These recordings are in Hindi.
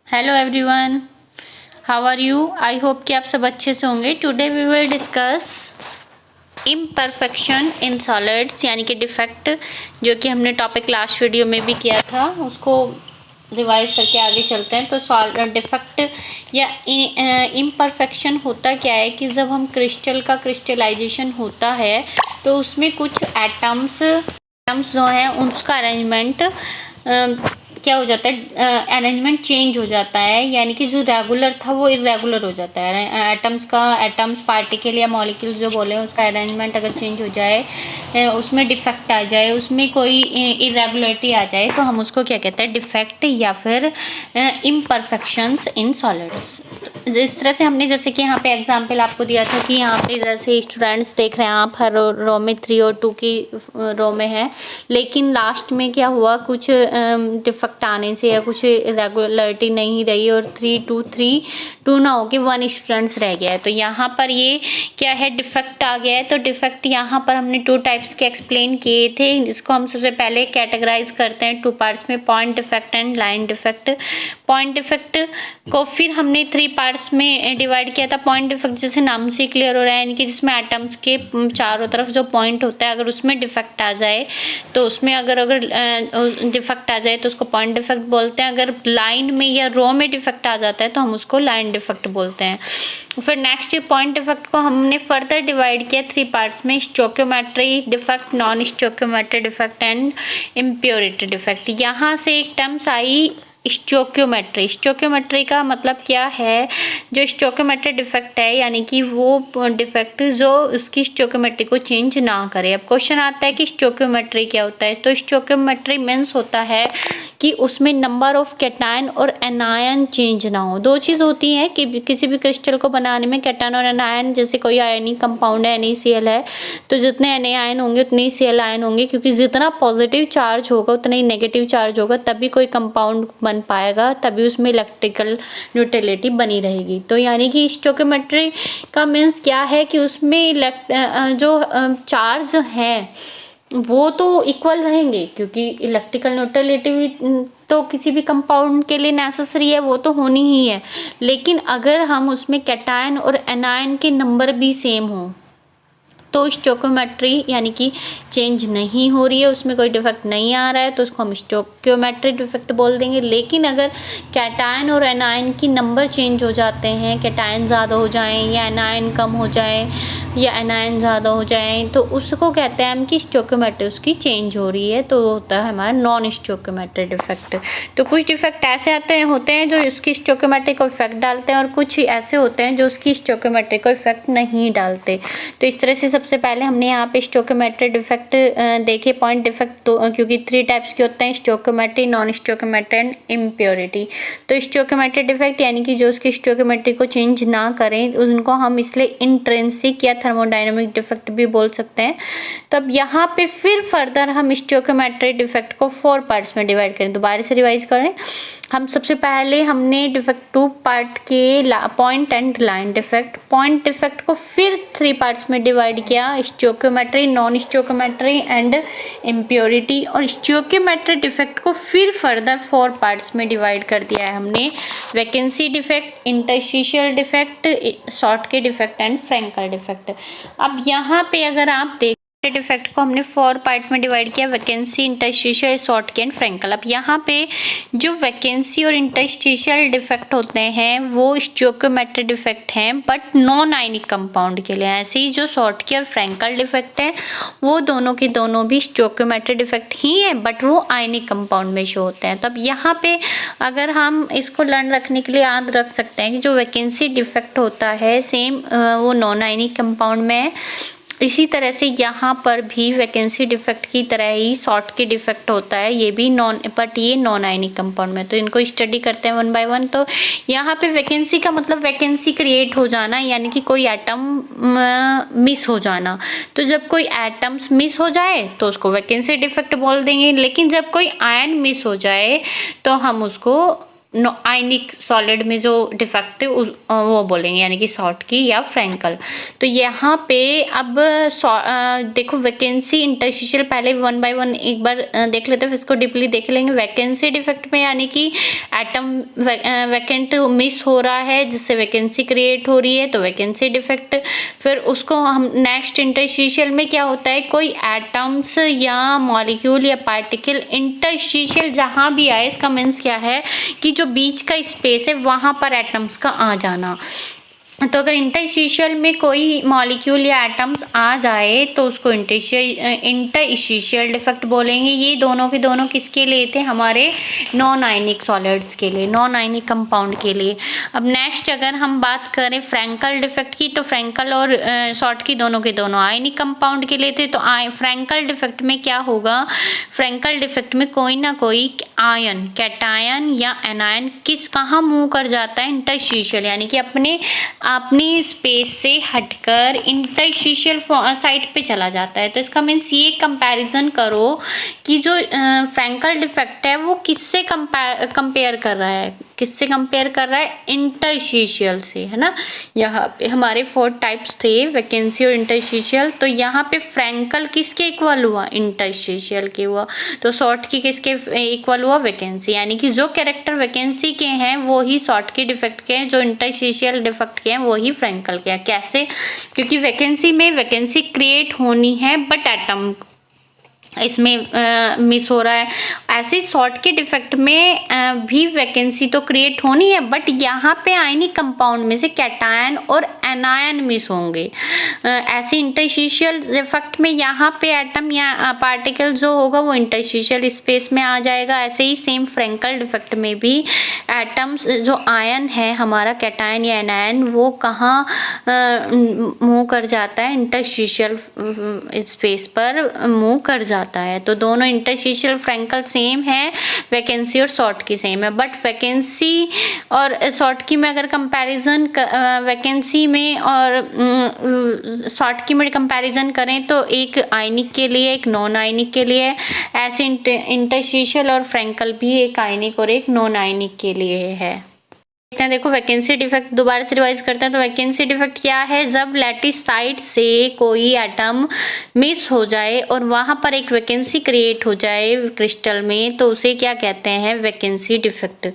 Hello everyone, how are you. I hope कि आप सब अच्छे से होंगे। Today we will discuss imperfection in solids यानी कि डिफेक्ट, जो कि हमने टॉपिक लास्ट वीडियो में भी किया था, उसको रिवाइज करके आगे चलते हैं। तो डिफेक्ट या इम्परफेक्शन होता क्या है कि जब हम क्रिस्टल का क्रिस्टलाइजेशन होता है तो उसमें कुछ एटम्स जो हैं उसका अरेंजमेंट क्या हो जाता है, अरेंजमेंट चेंज हो जाता है, यानी कि जो रेगुलर था वो इरेगुलर हो जाता है। एटम्स पार्टिकल या मॉलिक्यूल जो बोले उसका अरेंजमेंट अगर चेंज हो जाए, उसमें डिफेक्ट आ जाए, उसमें कोई इरेगुलरिटी आ जाए तो हम उसको क्या कहते हैं, डिफेक्ट या फिर इम्परफेक्शंस इन सॉलिड्स। इस तरह से हमने जैसे कि यहाँ पे एग्जांपल आपको दिया था कि यहाँ पे जैसे स्टूडेंट्स देख रहे हैं आप, हर रो में 3 और 2 की रो में है, लेकिन लास्ट में क्या हुआ, कुछ डिफेक्ट आने से या कुछ रेगुलरिटी नहीं रही और 3 ना होके 1 स्टूडेंट्स रह गया है। तो यहाँ पर ये क्या है, डिफेक्ट आ गया है। तो डिफेक्ट यहाँ पर हमने 2 टाइप्स के एक्सप्लेन किए थे। इसको हम सबसे पहले कैटेगराइज करते हैं 2 पार्ट्स में, point defect and line defect. Point defect को फिर हमने 3 पार्ट्स में डिवाइड किया था। पॉइंट डिफेक्ट जैसे नाम से क्लियर हो रहा है, यानी कि जिसमें एटम्स के चारों तरफ जो पॉइंट होता है अगर उसमें डिफेक्ट आ जाए तो उसमें अगर डिफेक्ट आ जाए तो उसको पॉइंट डिफेक्ट बोलते हैं। अगर लाइन में या रो में डिफेक्ट आ जाता है तो हम उसको लाइन डिफेक्ट बोलते हैं। फिर नेक्स्ट पॉइंट डिफेक्ट को हमने फर्दर डिवाइड किया 3 पार्ट्स में, stoichiometry defect, non stoichiometry defect and impurity defect. यहाँ से एक टर्म्स आई स्टोकियोमेट्री। स्टोकियोमेट्री का मतलब क्या है, जो स्टोकियोमेट्री डिफेक्ट है यानी कि वो डिफेक्ट जो उसकी स्टोकियोमेट्री को चेंज ना करे। अब क्वेश्चन आता है कि स्टोकियोमेट्री क्या होता है। तो स्टोकियोमेट्री मीन्स होता है कि उसमें नंबर ऑफ कैटायन और एनायन चेंज ना हो। 2 चीज़ होती हैं कि किसी भी क्रिस्टल को बनाने में, कैटायन और एनायन। जैसे कोई आयनिक कंपाउंड है NaCl है तो जितने Na आयन होंगे उतने ही Cl आयन होंगे, क्योंकि जितना पॉजिटिव चार्ज होगा उतना ही नेगेटिव चार्ज होगा, तभी कोई कंपाउंड बन पाएगा, तभी उसमें इलेक्ट्रिकल न्यूट्रलिटी बनी रहेगी। तो यानी कि स्टोकियोमेट्री का मीन्स क्या है कि उसमें जो चार्ज हैं वो तो इक्वल रहेंगे, क्योंकि इलेक्ट्रिकल न्यूट्रलिटी भी तो किसी भी कंपाउंड के लिए नेसेसरी है, वो तो होनी ही है। लेकिन अगर हम उसमें कैटायन और एनायन के नंबर भी सेम हो तो स्टोकियोमेट्री यानी कि चेंज नहीं हो रही है, उसमें कोई डिफेक्ट नहीं आ रहा है, तो उसको हम स्टोकियोमेट्री डिफेक्ट बोल देंगे। लेकिन अगर कैटायन और एनायन की नंबर चेंज हो जाते हैं, कैटायन ज़्यादा हो जाएं या एनायन कम हो जाए या एनायन ज़्यादा हो जाएं, तो उसको कहते हैं हम कि स्टोकियोमेट्री उसकी चेंज हो रही है, तो होता है हमारा नॉन स्टोकियोमेट्री डिफेक्ट। तो कुछ डिफेक्ट ऐसे होते हैं जो उसकी स्टोकियोमेट्री को इफेक्ट डालते हैं और कुछ ऐसे होते हैं जो उसकी स्टोकियोमेट्री को इफेक्ट नहीं डालते। तो इस तरह से सबसे पहले हमने यहाँ पे स्टोकियोमेट्री डिफेक्ट देखे। पॉइंट डिफेक्ट तो क्योंकि 3 टाइप्स के होते हैं, stoichiometry, non stoichiometry and impurity. तो स्टोकियोमेट्री डिफेक्ट यानी कि जो उसकी स्टोकियोमेट्री को चेंज ना करें, उनको हम इसलिए इंट्रिंसिक या थर्मोडायनामिक डिफेक्ट भी बोल सकते हैं। तब यहाँ पे फिर फर्दर हम स्टोकियोमेट्री डिफेक्ट को 4 पार्ट्स में डिवाइड करें। दोबारा से रिवाइज करें, हम सबसे पहले हमने डिफेक्ट 2 पार्ट के point and line defect. Point defect को फिर 3 पार्ट्स में डिवाइड किया, stoichiometry, non stoichiometry and impurity. और स्टोकियोमेट्री डिफेक्ट को फिर फर्दर 4 पार्ट्स में डिवाइड कर दिया है हमने, vacancy defect, interstitial defect, Schottky defect and Frenkel defect. अब यहाँ पे अगर आप देख डिफेक्ट को हमने 4 पार्ट में डिवाइड किया, vacancy, interstitial, Schottky and Frenkel. अब यहाँ पे जो वैकेंसी और इंटरस्टिशियल डिफेक्ट होते हैं वो स्टोकियोमेट्री डिफेक्ट हैं, बट नॉन आयनिक कंपाउंड के लिए। ऐसे ही जो शॉर्टके और फ्रैंकल डिफेक्ट है वो दोनों के दोनों भी स्टोकियोमेट्री डिफेक्ट ही है, बट वो आयनिक कंपाउंड में शो होते हैं। तब यहाँ पे अगर हम इसको लर्न रखने के लिए याद रख सकते हैं कि जो वैकेंसी डिफेक्ट होता है सेम वो नॉन आयनिक कंपाउंड में है। इसी तरह से यहाँ पर भी वैकेंसी डिफेक्ट की तरह ही शॉर्टके डिफेक्ट होता है, ये भी ये नॉन आयनिक कंपाउंड में। तो इनको स्टडी करते हैं 1 बाय 1। तो यहाँ पे वैकेंसी का मतलब वैकेंसी क्रिएट हो जाना, यानी कि कोई एटम मिस हो जाना। तो जब कोई एटम्स मिस हो जाए तो उसको वैकेंसी डिफेक्ट बोल देंगे, लेकिन जब कोई आयन मिस हो जाए तो हम उसको आयनिक सॉलिड में जो डिफेक्ट है वो बोलेंगे, यानी कि शॉर्टकी या फ्रैंकल। तो यहाँ पे अब देखो वैकेंसी इंटरस्टिशियल पहले 1 बाय 1 एक बार देख लेते हैं, फिर इसको डीपली देख लेंगे। वैकेंसी डिफेक्ट में यानी कि एटम वैकेंट मिस हो रहा है जिससे वैकेंसी क्रिएट हो रही है, तो वैकेंसी डिफेक्ट। फिर उसको हम नेक्स्ट इंटरस्टिशियल में क्या होता है, कोई एटम्स या मॉलिक्यूल या पार्टिकल इंटरस्टिशियल जहाँ भी आए, इसका मीन्स क्या है कि जो बीच का स्पेस है वहाँ पर एटम्स का आ जाना। तो अगर इंटरस्टिशियल में कोई मॉलिक्यूल या एटम्स आ जाए तो उसको इंटरस्टिशियल डिफेक्ट बोलेंगे। ये दोनों के दोनों किसके लिए थे, हमारे नॉन आयनिक सॉलिड्स के लिए, नॉन आयनिक कंपाउंड के लिए। अब नेक्स्ट अगर हम बात करें फ्रैंकल डिफेक्ट की, तो फ्रैंकल और शॉर्टकी दोनों के दोनों आयनिक कंपाउंड के लिए थे। तो फ्रैंकल डिफेक्ट में क्या होगा, फ्रैंकल डिफेक्ट में कोई ना कोई आयन, कैटायन या एनायन कहाँ मूव कर जाता है, इंटरस्टिशियल, यानी कि अपनी स्पेस से हटकर इंटरस्टिशियल साइड पे चला जाता है। तो इसका मीन्स ये कंपैरिजन करो कि जो फ्रैंकल डिफेक्ट है वो किससे कंपेयर कर रहा है, किससे कंपेयर कर रहा है, इंटरस्टिशियल से, है ना। यहाँ पे हमारे 4 टाइप्स थे, वैकेंसी और इंटरस्टिशियल। तो यहाँ पे फ्रैंकल किसके इक्वल हुआ, इंटरस्टिशियल के हुआ। तो शॉर्टकी किसके इक्वल हुआ, वैकेंसी, यानी कि जो कैरेक्टर वैकेंसी के हैं वो ही शॉर्टकी डिफेक्ट के हैं, जो इंटरस्टिशियल डिफेक्ट के हैं वो ही फ्रैंकल के हैं। कैसे, क्योंकि वैकेंसी में वैकेंसी क्रिएट होनी है बट एटम इसमें मिस हो रहा है। ऐसे शॉर्ट के डिफेक्ट में भी वैकेंसी तो क्रिएट होनी है बट यहाँ पे आयनिक कंपाउंड में से कैटायन और एनायन मिस होंगे। ऐसे इंटरस्टिशियल डिफेक्ट में यहाँ पे एटम या पार्टिकल जो होगा वो इंटरस्टिशियल स्पेस में आ जाएगा। ऐसे ही सेम फ्रैंकल डिफेक्ट में भी एटम्स जो आयन है हमारा, कैटायन या एनायन, वो कहाँ मूव कर जाता है, इंटरस्टिशियल स्पेस पर मूव कर जाता है। तो दोनों इंटरस्टिशियल फ्रैंकल सेम है, वैकेंसी और शॉर्ट की सेम है। बट वैकेंसी और शॉर्ट की में अगर कंपैरिजन वैकेंसी में और शॉर्ट की में कंपैरिजन करें तो एक आयनिक के लिए एक नॉन आयनिक के लिए, ऐसे इंटरस्टिशियल और फ्रैंकल भी एक आयनिक और एक नॉन आयनिक के लिए है। देखो वैकेंसी डिफेक्ट दोबारा से रिवाइज करते हैं। तो वैकेंसी डिफेक्ट क्या है, जब लैटिस साइड से कोई एटम मिस हो जाए और वहां पर एक वैकेंसी क्रिएट हो जाए क्रिस्टल में, तो उसे क्या कहते हैं, वैकेंसी डिफेक्ट।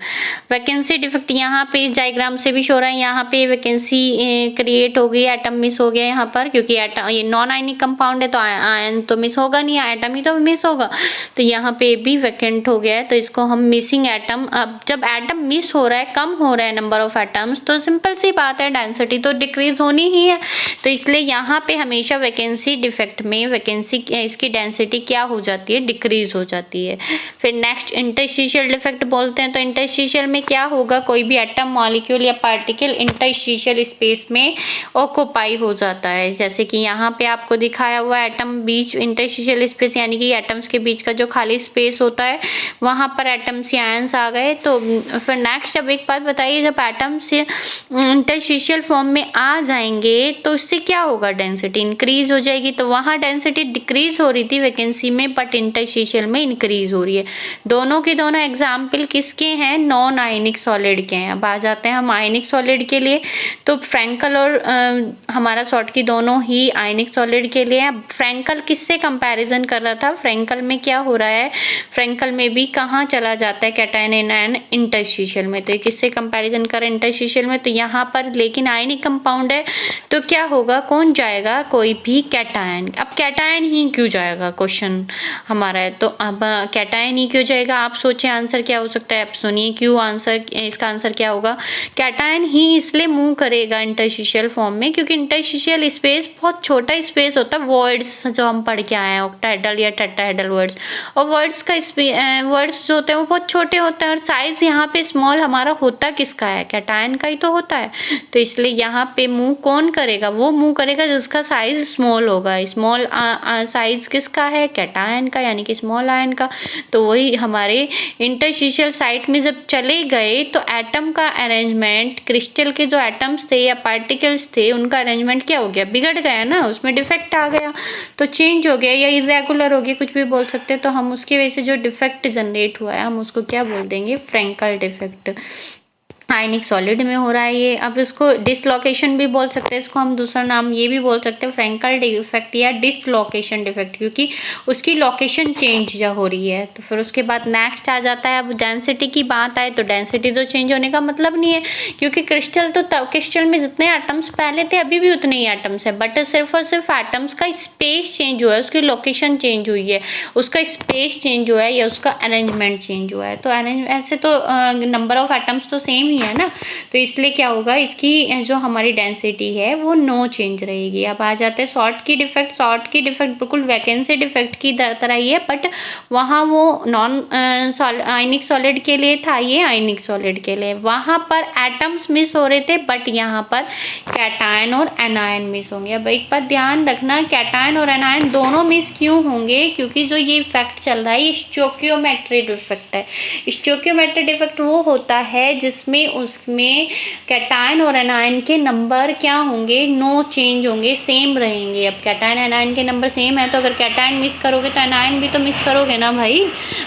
वैकेंसी डिफेक्ट यहाँ पे इस डायग्राम से भी शो रहा है, यहाँ पे वैकेंसी क्रिएट हो गई, एटम मिस हो गया यहाँ पर, क्योंकि एटम ये नॉन आयनिक कंपाउंड है तो आयन तो मिस होगा नहीं, एटम ही तो मिस होगा। तो यहाँ पे भी वैकेंट हो गया है, तो इसको हम मिसिंग एटम। अब जब एटम मिस हो रहा है, कम हो रहा है नंबर ऑफ एटम्स, तो सिंपल सी बात है डेंसिटी तो डिक्रीज होनी ही है। तो इसलिए यहाँ पे हमेशा वैकेंसी डिफेक्ट में वैकेंसी इसकी डेंसिटी क्या हो जाती है, डिक्रीज हो जाती है। फिर नेक्स्ट इंटरस्टिशियल डिफेक्ट बोलते हैं। तो इंटरस्टिशियल में क्या होगा, कोई भी एटम, मॉलिक्यूल या पार्टिकल इंटरस्टिशियल स्पेस में ऑक्यूपाई हो जाता है। जैसे कि यहाँ पे आपको दिखाया हुआ एटम बीच इंटरस्टिशियल स्पेस, यानी कि एटम्स के बीच का जो खाली स्पेस होता है वहाँ पर एटम्स या आयंस आ गए। तो फिर नेक्स्ट अब एक बात बताइए, जब एटम्स इंटरस्टिशियल फॉर्म में आ जाएंगे तो इससे क्या होगा, डेंसिटी इंक्रीज हो जाएगी। तो वहाँ डेंसिटी डिक्रीज हो रही थी वैकेंसी में, बट इंटरस्टिशियल में इंक्रीज हो रही है। दोनों के दोनों एग्जाम्पल किसके हैं, नॉन आयनिक सॉलिड के हैं। अब आ जाते हैं हम आयनिक सॉलिड के लिए। तो फ्रैंकल और हमारा शॉर्टकी दोनों ही आयनिक सॉलिड के लिए है। फ्रैंकल किससे कंपैरिजन कर रहा था, फ्रैंकल में क्या हो रहा है, फ्रैंकल में भी कहाँ चला जाता है, कैटायन एनायन इंटरस्टिशियल में। तो किससे कंपैरिजन करें, इंटरस्टिशियल में। तो यहाँ पर लेकिन आयनिक कंपाउंड है तो क्या होगा, कौन जाएगा, कोई भी कैटायन। अब कैटायन ही क्यों जाएगा, क्वेश्चन हमारा है। तो अब कैटायन ही क्यों जाएगा, आप सोचें आंसर क्या हो सकता है। आप सुनिए क्यों आंसर, इसका आंसर क्या होगा, कैटायन ही इसलिए मूव करेगा इंटरस्टिशियल फॉर्म में क्योंकि इंटरस्टिशियल स्पेस बहुत छोटा स्पेस होता है। वर्ड्स जो हम पढ़ के आए हैं, ऑक्टाहेड्रल या टेट्राहेड्रल वर्ड्स, और वर्ड्स का वर्ड्स जो होते हैं वो बहुत छोटे होते हैं और साइज यहाँ पे स्मॉल हमारा होता किस किसका है, कैटायन का ही तो होता है। तो इसलिए यहाँ पे मूव कौन करेगा, वो मूव करेगा जिसका साइज स्मॉल होगा। स्मॉल साइज किसका है, कैटायन का, यानी कि स्मॉल आयन का। तो वही हमारे इंटरस्टिशियल साइट में जब चले गए तो एटम का अरेंजमेंट, क्रिस्टल के जो एटम्स थे या पार्टिकल्स थे उनका अरेंजमेंट क्या हो गया, बिगड़ गया ना, उसमें डिफेक्ट आ गया, तो चेंज हो गया या इरेगुलर हो गया, कुछ भी बोल सकते हैं। तो हम उसकी वजह से जो डिफेक्ट जनरेट हुआ है हम उसको क्या बोल देंगे, फ्रैंकल डिफेक्ट। आयनिक सॉलिड में हो रहा है ये। अब इसको डिसलोकेशन भी बोल सकते हैं, इसको हम दूसरा नाम ये भी बोल सकते हैं फ्रैंकल डिफेक्ट या डिसलोकेशन डिफेक्ट, क्योंकि उसकी लोकेशन चेंज हो रही है। तो फिर उसके बाद नेक्स्ट आ जाता है, अब डेंसिटी की बात आए तो डेंसिटी तो चेंज होने का मतलब नहीं है, क्योंकि क्रिस्टल में जितने एटम्स पहले थे अभी भी उतने ही एटम्स है, बट सिर्फ और सिर्फ एटम्स का स्पेस चेंज हुआ है, उसकी लोकेशन चेंज हुई है, उसका स्पेस चेंज हुआ है या उसका अरेंजमेंट चेंज हुआ है। तो ऐसे तो नंबर ऑफ एटम्स तो सेम ही है ना, तो इसलिए क्या होगा, इसकी जो हमारी डेंसिटी है वो नो चेंज रहेगी। अब आ जाते हैं शॉर्ट की डिफेक्ट। शॉर्ट की डिफेक्ट बिल्कुल वैकेंसी डिफेक्ट की तरह ही है, बट वहाँ वो नॉन आयनिक सॉलिड के लिए था, ये आयनिक सॉलिड के लिए। वहाँ पर एटम्स मिस हो रहे थे, बट यहाँ पर कैटायन और एनायन मिस होंगे। अब एक बात ध्यान रखना, कैटायन और एनायन दोनों मिस क्यों होंगे, क्योंकि जो ये इफेक्ट चल रहा है ये स्टोकियोमेट्री डिफेक्ट है। स्टोकियोमेट्री डिफेक्ट वो होता है जिसमें उसमें कैटायन और एनायन के नंबर क्या होंगे, नो चेंज होंगे, सेम रहेंगे। अब कैटायन एनायन के नंबर सेम है तो अगर कैटायन मिस करोगे तो एनायन भी तो मिस करोगे ना भाई।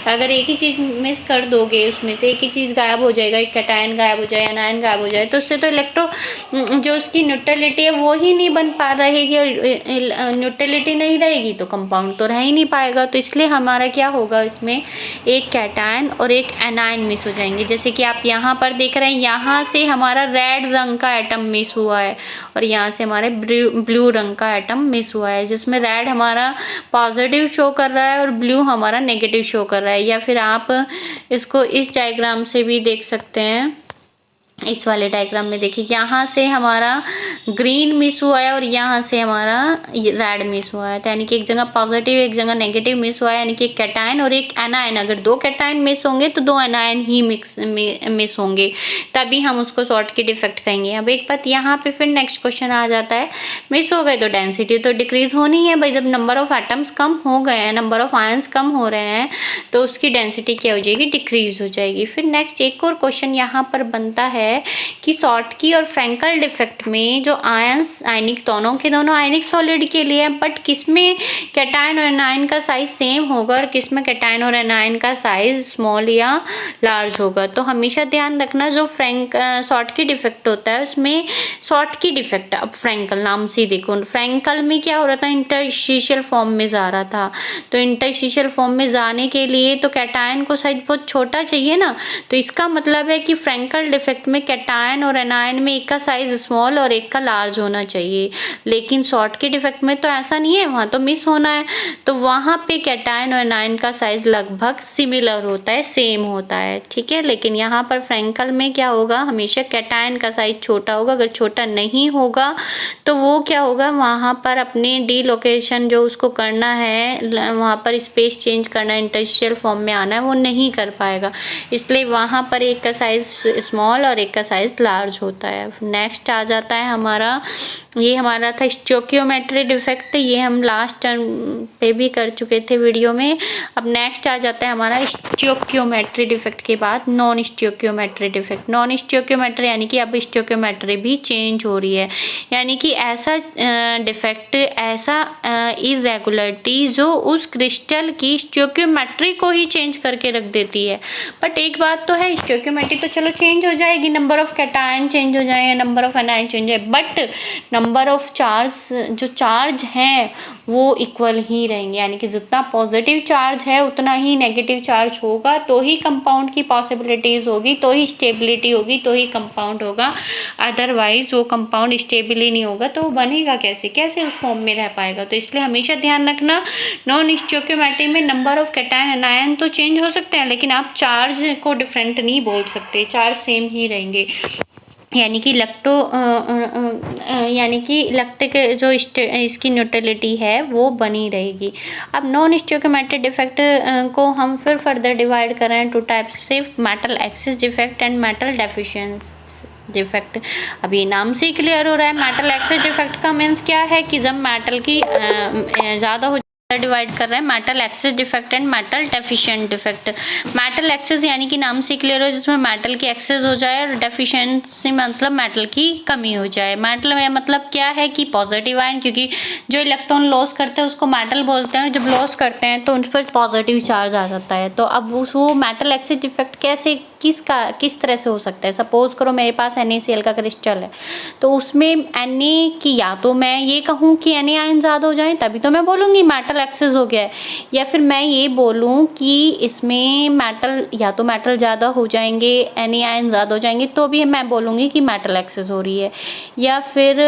अगर एक ही चीज़ मिस कर दोगे, उसमें से एक ही चीज़ गायब हो जाएगा, एक कैटायन गायब हो जाए, एनायन गायब हो जाए, तो उससे तो जो उसकी न्यूट्रलिटी है वो ही नहीं बन पा रहेगी, और न्यूट्रलिटी नहीं रहेगी तो कंपाउंड तो रह ही नहीं पाएगा। तो इसलिए हमारा क्या होगा, इसमें एक कैटायन और एक एनायन मिस हो जाएंगे। जैसे कि आप यहाँ पर देख रहे हैं, यहाँ से हमारा रेड रंग का एटम मिस हुआ है और यहाँ से हमारे ब्लू रंग का एटम मिस हुआ है, जिसमें रेड हमारा पॉजिटिव शो कर रहा है और ब्लू हमारा नेगेटिव शो कर रहा है। या फिर आप इसको इस डायग्राम से भी देख सकते हैं, इस वाले डायग्राम में देखिए, यहाँ से हमारा ग्रीन मिस हुआ है और यहाँ से हमारा रेड मिस हुआ है। तो यानी कि एक जगह पॉजिटिव एक जगह नेगेटिव मिस हुआ है, यानी कि एक कैटायन और एक एनायन। अगर दो कैटायन मिस होंगे तो दो एनायन ही मिस होंगे, तभी हम उसको शॉर्ट की डिफेक्ट कहेंगे। अब एक बात यहाँ पे फिर नेक्स्ट क्वेश्चन आ जाता है, मिस हो गए तो डेंसिटी तो डिक्रीज होनी है भाई। जब नंबर ऑफ एटम्स कम हो गए हैं, नंबर ऑफ आयंस कम हो रहे हैं, तो उसकी डेंसिटी क्या हो जाएगी, डिक्रीज हो जाएगी। फिर नेक्स्ट एक और क्वेश्चन यहाँ पर बनता है कि शॉर्ट की और फ्रैंकल डिफेक्ट में जो आयंस, आयनिक दोनों के दोनों आयनिक सॉलिड के लिए, बट किसमें कैटायन और एनायन का साइज सेम होगा और किसमें कैटायन और एनायन का साइज स्मॉल या लार्ज होगा। तो हमेशा ध्यान रखना, जो शॉर्ट की डिफेक्ट होता है उसमें शॉर्ट की डिफेक्ट, अब फ्रैंकल नाम से देखो, फ्रैंकल में क्या हो रहा था, इंटरस्टिशियल फॉर्म में जा रहा था। तो इंटरस्टिशियल फॉर्म में जाने के लिए तो कैटायन को साइज बहुत छोटा चाहिए ना, तो इसका मतलब है कि फ्रैंकल डिफेक्ट में कैटायन और एनायन में एक का साइज स्मॉल और एक का लार्ज होना चाहिए। लेकिन शॉर्ट की डिफेक्ट में तो ऐसा नहीं है, वहाँ तो मिस होना है, तो वहाँ पे कैटायन और एनायन का साइज लगभग सिमिलर होता है, सेम होता है, ठीक है। लेकिन यहाँ पर फ्रैंकल में क्या होगा, हमेशा कैटायन का साइज छोटा होगा। अगर छोटा नहीं होगा तो वो क्या होगा, वहाँ पर अपने डीलोकेशन जो उसको करना है, वहाँ पर स्पेस चेंज करना है, इंटरस्टिशियल फॉर्म में आना है, वो नहीं कर पाएगा। इसलिए वहाँ पर एक का साइज स्मॉल और एक का साइज लार्ज होता है। नेक्स्ट आ जाता है हमारा, ये हमारा था स्टोकियोमेट्री डिफेक्ट, ये हम लास्ट टर्म पे भी कर चुके थे वीडियो में। अब नेक्स्ट आ जाता है हमारा स्टोकियोमेट्री डिफेक्ट के बाद non stoichiometry defect. Non stoichiometry यानी कि अब स्टोकियोमेट्री भी चेंज हो रही है, यानी कि ऐसा डिफेक्ट, ऐसा इरेगुलरिटी जो उस क्रिस्टल की स्टोकियोमेट्री को ही चेंज करके रख देती है। बट एक बात तो है, स्टोकियोमेट्री तो चलो चेंज हो जाएगी, नंबर ऑफ कैटायन चेंज हो जाए, नंबर ऑफ एनायन चेंज हो जाए, बट नंबर ऑफ चार्ज, जो चार्ज हैं वो इक्वल ही रहेंगे। यानी कि जितना पॉजिटिव चार्ज है उतना ही नेगेटिव चार्ज होगा, तो ही कंपाउंड की पॉसिबिलिटीज़ होगी, तो ही स्टेबिलिटी होगी, तो ही कंपाउंड होगा। अदरवाइज वो कंपाउंड स्टेबल ही नहीं होगा तो वो बनेगा कैसे, कैसे उस फॉर्म में रह पाएगा। तो इसलिए हमेशा ध्यान रखना, नॉन स्टोकियोमेट्री में नंबर ऑफ कैटायन एनायन तो चेंज हो सकते हैं, लेकिन आप चार्ज को डिफरेंट नहीं बोल सकते, चार्ज सेम ही रहेंगे। यानी कि यानी कि लैक्टिक जो इसकी न्यूट्रलिटी है वो बनी रहेगी। अब नॉन स्टोइकोमेट्रिक डिफेक्ट को हम फिर फर्दर डिवाइड कर रहे हैं टू टाइप्स, सिर्फ metal access defect and metal deficiency defect. अब ये नाम से ही क्लियर हो रहा है मेटल एक्सेस डिफेक्ट का मीन्स क्या है कि जब मेटल की ज़्यादा हो डिवाइड कर रहे हैं metal access defect and metal deficient defect. Metal access यानी कि नाम से क्लियर हो जिसमें मेटल की एक्सेस हो जाए, और डेफिशिएंसी मतलब मेटल की कमी हो जाए। मेटल में मतलब क्या है कि पॉजिटिव आयन, क्योंकि जो इलेक्ट्रॉन लॉस करते हैं उसको मेटल बोलते हैं, जब लॉस करते हैं तो उन पर पॉजिटिव चार्ज आ जाता है। तो अब वो मेटल एक्सेस डिफेक्ट कैसे किस तरह से हो सकता है। सपोज करो मेरे पास NaCl का क्रिस्टल है, तो उसमें Na की या तो मैं ये कहूँ कि Na आयन ज़्यादा हो जाए तभी तो मैं बोलूँगी मेटल एक्सेस हो गया है, या फिर मैं ये बोलूँ कि इसमें मेटल या तो मेटल ज़्यादा हो जाएंगे, Na आयन ज़्यादा हो जाएंगे तो भी मैं बोलूँगी कि मेटल एक्सेस हो रही है। या फिर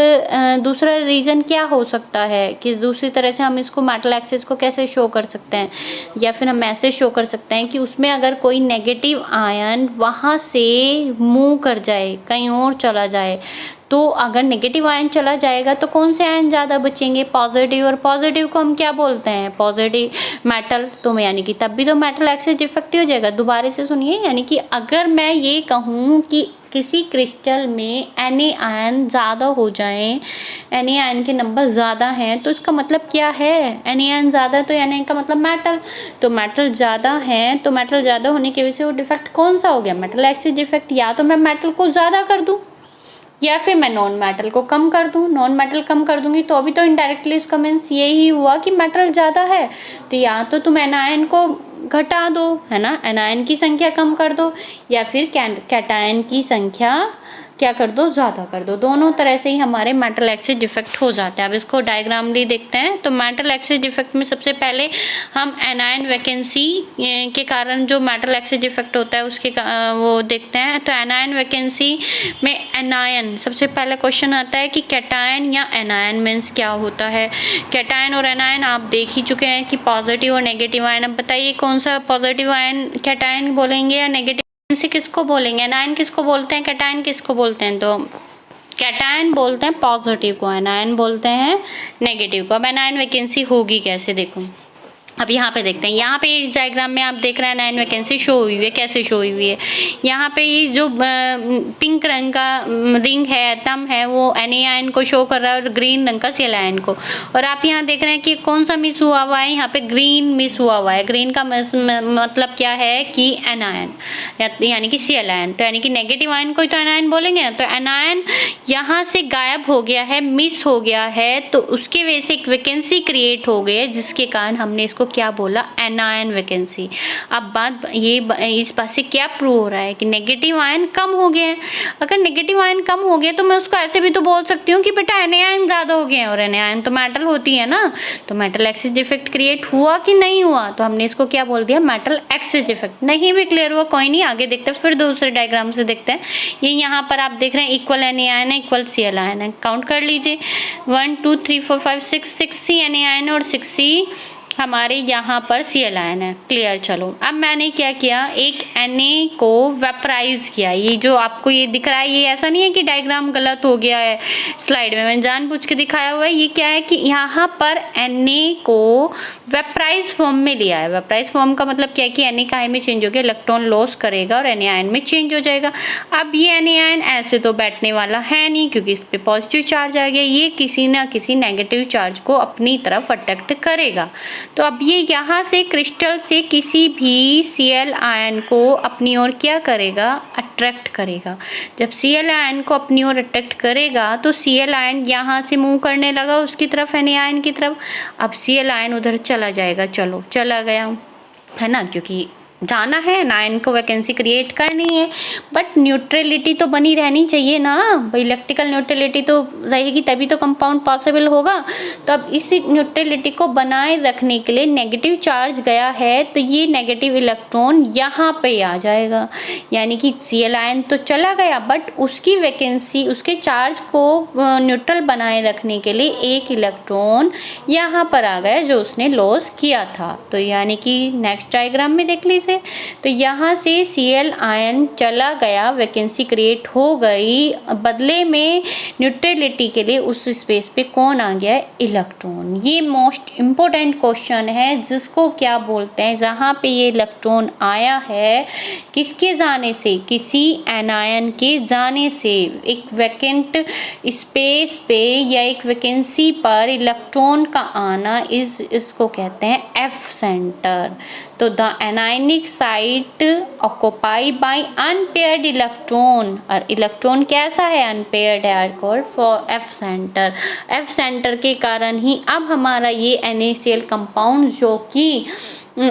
दूसरा रीज़न क्या हो सकता है कि दूसरी तरह से हम इसको मेटल एक्सेस को कैसे शो कर सकते हैं, या फिर हम ऐसे शो कर सकते हैं कि उसमें अगर कोई नेगेटिव आयन वहाँ से मूव कर जाए, कहीं और चला जाए, तो अगर नेगेटिव आयन चला जाएगा तो कौन से आयन ज़्यादा बचेंगे, पॉजिटिव, और पॉजिटिव को हम क्या बोलते हैं, पॉजिटिव मेटल। तो यानी कि तब भी तो मेटल एक्सेस डिफेक्ट हो जाएगा। दोबारा से सुनिए, यानी कि अगर मैं ये कहूँ कि किसी क्रिस्टल में Na आयन ज़्यादा हो जाएं, Na आयन के नंबर ज़्यादा हैं, तो इसका मतलब क्या है, Na आयन ज़्यादा तो Na का मतलब मेटल, तो मेटल ज़्यादा है, तो मेटल ज़्यादा होने की वजह से वो डिफेक्ट कौन सा हो गया, मेटल एक्सेस डिफेक्ट। या तो मैं मेटल को ज़्यादा कर दूँ या फिर मैं नॉन मेटल को कम कर दूं। नॉन मेटल कम कर दूंगी तो अभी तो इनडायरेक्टली इसका मीन्स ये ही हुआ कि मेटल ज़्यादा है, तो या तो तुम एनायन को घटा दो, है ना, एनायन की संख्या कम कर दो, या फिर कैटायन की संख्या क्या कर दो, ज़्यादा कर दो। दोनों तरह से ही हमारे मेटल एक्सेस डिफेक्ट हो जाते हैं। अब इसको डायग्रामली देखते हैं। तो मेटल एक्सेस डिफेक्ट में सबसे पहले हम एनायन वैकेंसी के कारण जो मेटल एक्सेस डिफेक्ट होता है उसके वो देखते हैं। तो एनायन वैकेंसी में एनायन सबसे पहला क्वेश्चन आता है कि कैटायन या एनायन मीन्स क्या होता है। कैटायन और एनायन आप देख ही चुके हैं कि पॉजिटिव और नेगेटिव आयन। अब बताइए कौन सा पॉजिटिव आयन कैटायन बोलेंगे या नेगेटिव से किसको बोलेंगे, एनायन किसको बोलते हैं, कैटायन किसको बोलते हैं। तो कैटायन बोलते हैं पॉजिटिव को, एनायन बोलते हैं नेगेटिव को। अब एनायन वैकेंसी होगी कैसे, देखो अब यहाँ पे देखते हैं। यहाँ पे इस डायग्राम में आप देख रहे हैं एनायन वैकेंसी शो हुई है, कैसे शो हुई है। यहाँ पे ये जो पिंक रंग का रिंग है, एटम है, वो Na आयन को शो कर रहा है और ग्रीन रंग का Cl आयन को। और आप यहाँ देख रहे हैं कि कौन सा मिस हुआ हुआ है, यहाँ पे ग्रीन मिस हुआ हुआ है। ग्रीन का मतलब क्या है कि एनायन यानी कि Cl आयन, तो यानी कि नेगेटिव आयन को ही तो एनायन बोलेंगे ना। तो एनायन यहाँ से गायब हो गया है, मिस हो गया है, तो उसकी वजह से एक वैकेंसी क्रिएट हो गई है, जिसके कारण हमने इसको क्या बोला, एनायन वैकेंसी। अब बात ये इस बात से क्या प्रूव हो रहा है कि नेगेटिव आयन कम हो गए हैं। अगर नेगेटिव आयन कम हो गए तो मैं उसको ऐसे भी तो बोल सकती हूँ कि बेटा Na आयन ज़्यादा हो गए हैं, और Na आयन तो मेटल होती है ना, तो मेटल एक्सेस डिफेक्ट क्रिएट हुआ कि नहीं हुआ, तो हमने इसको क्या बोल दिया, मेटल एक्सेस डिफेक्ट। नहीं भी क्लियर हुआ कोई नहीं, आगे देखते हैं, फिर दूसरे डायग्राम से देखते हैं। ये यहाँ पर आप देख रहे हैं इक्वल Na आयन है, इक्वल Cl आयन है, काउंट कर लीजिए 1 2 3 4 5 6 C Na आयन और 6 C हमारे यहाँ पर Cl आयन है। क्लियर। चलो अब मैंने क्या किया, एक Na को वेपराइज किया। ये जो आपको ये दिख रहा है, ये ऐसा नहीं है कि डायग्राम गलत हो गया है स्लाइड में, मैंने जानबूझ के दिखाया हुआ है। ये क्या है कि यहाँ पर Na को वेपराइज फॉर्म में लिया है। वेपराइज फॉर्म का मतलब क्या है कि Na काहे में चेंज हो गया, इलेक्ट्रॉन लॉस करेगा और Na आयन में चेंज हो जाएगा। अब ये Na आयन ऐसे तो बैठने वाला है नहीं, क्योंकि इस पर पॉजिटिव चार्ज आ गया, ये किसी ना किसी नेगेटिव चार्ज को अपनी तरफ अट्रैक्ट करेगा। तो अब ये यहाँ से क्रिस्टल से किसी भी Cl आयन को अपनी ओर क्या करेगा, अट्रैक्ट करेगा। जब Cl आयन को अपनी ओर अट्रैक्ट करेगा तो Cl आयन यहाँ से मूव करने लगा उसकी तरफ, Na आयन की तरफ। अब Cl आयन उधर चला जाएगा, चलो चला गया है ना, क्योंकि जाना है, नाइन को वैकेंसी क्रिएट करनी है, बट न्यूट्रलिटी तो बनी रहनी चाहिए ना भाई। इलेक्ट्रिकल न्यूट्रलिटी तो रहेगी तभी तो कंपाउंड पॉसिबल होगा। तो अब इसी न्यूट्रलिटी को बनाए रखने के लिए नेगेटिव चार्ज गया है, तो ये नेगेटिव इलेक्ट्रॉन यहाँ पे आ जाएगा, यानी कि Cl आयन तो चला गया, बट उसकी वैकेंसी, उसके चार्ज को न्यूट्रल बनाए रखने के लिए एक इलेक्ट्रॉन यहाँ पर आ गया जो उसने लॉस किया था। तो यानी कि नेक्स्ट डायग्राम में देख लीजिए। से। तो यहाँ से Cl आयन चला गया, वैकेंसी क्रिएट हो गई, बदले में न्यूट्रलिटी के लिए उस स्पेस पे कौन आ गया? इलेक्ट्रॉन। ये मोस्ट इम्पोर्टेंट क्वेश्चन है, जिसको क्या बोलते हैं, जहाँ पे ये इलेक्ट्रॉन आया है किसके जाने से? किसी एनायन के जाने से। एक वैकेंट स्पेस पे या एक वैकेंसी पर इलेक्ट्रॉन का आना इसको कहते हैं एफ सेंटर। तो the anionic site occupy by unpaired electron, और इलेक्ट्रॉन कैसा है? अनपेयर्ड है, called for F centre. F centre के कारण ही अब हमारा ये NaCl कंपाउंड जो कि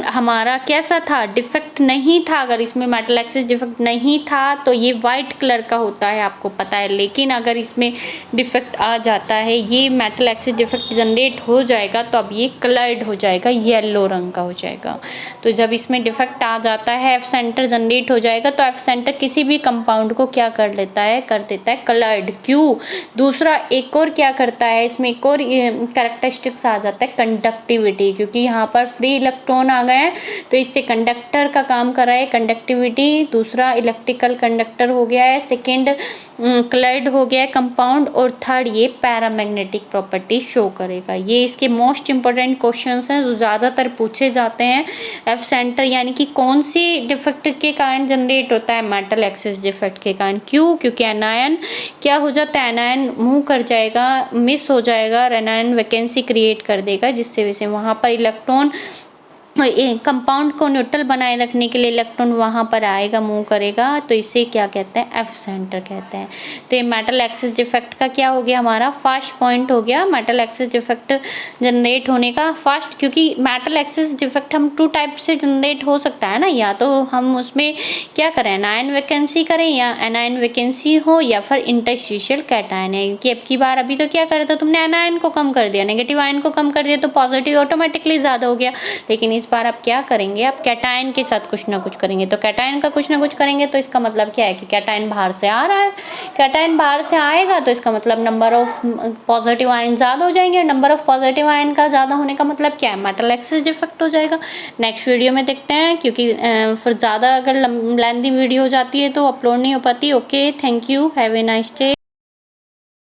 हमारा कैसा था? डिफेक्ट नहीं था। अगर इसमें मेटल एक्सिस डिफेक्ट नहीं था तो ये वाइट कलर का होता है, आपको पता है। लेकिन अगर इसमें डिफेक्ट आ जाता है, ये मेटल एक्सिस डिफेक्ट जनरेट हो जाएगा, तो अब ये कलर्ड हो जाएगा, येलो रंग का हो जाएगा। तो जब इसमें डिफेक्ट आ जाता है, एफ सेंटर जनरेट हो जाएगा, तो एफ सेंटर किसी भी कंपाउंड को क्या कर लेता है? कर देता है कलर्ड। क्यों? दूसरा एक और क्या करता है, इसमें एक और कैरेक्टरिस्टिक्स आ जाता है, कंडक्टिविटी। क्योंकि यहाँ पर फ्री इलेक्ट्रॉन आ गए हैं, तो इससे कंडक्टर का काम कर रहा है, कंडक्टिविटी। दूसरा इलेक्ट्रिकल कंडक्टर हो गया है, सेकेंड क्लर्ड हो गया है कंपाउंड, और थर्ड ये पैरामैग्नेटिक प्रॉपर्टी शो करेगा। ये इसके मोस्ट इंपॉर्टेंट क्वेश्चंस हैं जो ज़्यादातर पूछे जाते हैं। एफ सेंटर यानी कि कौन सी डिफेक्ट के कारण जनरेट होता है? मेटल एक्सिस डिफेक्ट के कारण। क्यों? क्योंकि एनायन क्या हो जाता है? एनायन मूव कर जाएगा, मिस हो जाएगा, और एनायन वैकेंसी क्रिएट कर देगा, जिससे वैसे वहाँ पर इलेक्ट्रॉन कंपाउंड को न्यूट्रल बनाए रखने के लिए इलेक्ट्रॉन वहाँ पर आएगा, मूव करेगा। तो इसे क्या कहते हैं? एफ सेंटर कहते हैं। तो ये मेटल एक्सिस डिफेक्ट का क्या हो गया? हमारा फर्स्ट पॉइंट हो गया, मेटल एक्सिस डिफेक्ट जनरेट होने का फर्स्ट। क्योंकि मेटल एक्सिस डिफेक्ट हम 2 टाइप से जनरेट हो सकता है ना, या तो हम उसमें क्या करें, एनायन वैकेंसी करें, या एनायन वैकेंसी हो, या फिर इंटरस्टिशियल कैटायन है। कि अब की बार अभी तो क्या करा था तुमने? एनायन को कम कर दिया, नेगेटिव आयन को कम कर दिया, तो पॉजिटिव ऑटोमेटिकली ज़्यादा हो गया। लेकिन इस बार आप क्या करेंगे? आप कैटायन के साथ कुछ ना कुछ करेंगे। तो कैटायन का कुछ ना कुछ करेंगे, तो इसका मतलब क्या है कि कैटायन बाहर से आ रहा है। कैटायन बाहर से आएगा तो इसका मतलब नंबर ऑफ पॉजिटिव आयन ज़्यादा हो जाएंगे। नंबर ऑफ पॉजिटिव आयन का ज़्यादा होने का मतलब क्या है? मेटल एक्सिस डिफेक्ट हो जाएगा। नेक्स्ट वीडियो में देखते हैं, क्योंकि फिर ज़्यादा अगर लेंथी वीडियो हो जाती है तो अपलोड नहीं हो पाती। Okay, thank you, have a nice day.